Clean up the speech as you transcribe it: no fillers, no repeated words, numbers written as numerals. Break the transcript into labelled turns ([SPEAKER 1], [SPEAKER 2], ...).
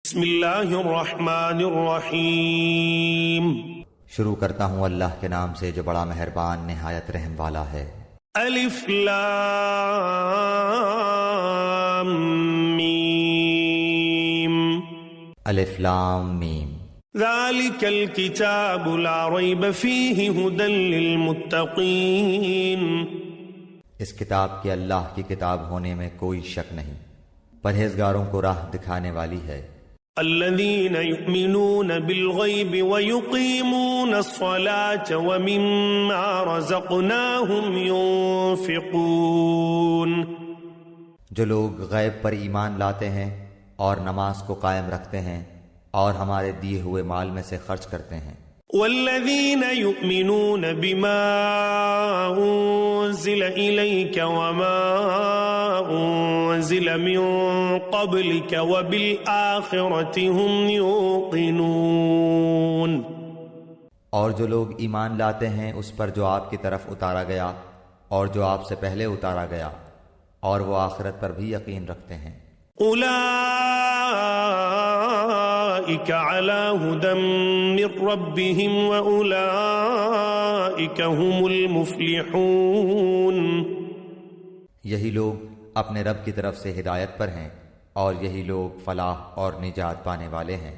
[SPEAKER 1] بسم اللہ الرحمن الرحیم۔
[SPEAKER 2] شروع کرتا ہوں اللہ کے نام سے جو بڑا مہربان نہایت رحم والا ہے۔
[SPEAKER 1] الف لام میم۔
[SPEAKER 2] الف لام میم۔
[SPEAKER 1] ذالک الکتاب لا ریب فیہ ھدی للمتقین۔
[SPEAKER 2] اس کتاب کے اللہ کی کتاب ہونے میں کوئی شک نہیں، پرہیزگاروں کو راہ دکھانے والی ہے۔
[SPEAKER 1] الذین یؤمنون بالغیب ویقیمون الصلاة ومما رزقناہم ينفقون۔
[SPEAKER 2] جو لوگ غیب پر ایمان لاتے ہیں اور نماز کو قائم رکھتے ہیں اور ہمارے دیے ہوئے مال میں سے خرچ کرتے ہیں۔
[SPEAKER 1] والذین یؤمنون بما انزل الیک وما انزل من قبلک وبالآخرۃ هم یوقنون۔
[SPEAKER 2] اور جو لوگ ایمان لاتے ہیں اس پر جو آپ کی طرف اتارا گیا اور جو آپ سے پہلے اتارا گیا، اور وہ آخرت پر بھی یقین رکھتے ہیں۔
[SPEAKER 1] اولئک علی ھدی من ربہم واولئک هم المفلحون۔
[SPEAKER 2] یہی لوگ اپنے رب کی طرف سے ہدایت پر ہیں اور یہی لوگ فلاح اور نجات پانے والے ہیں۔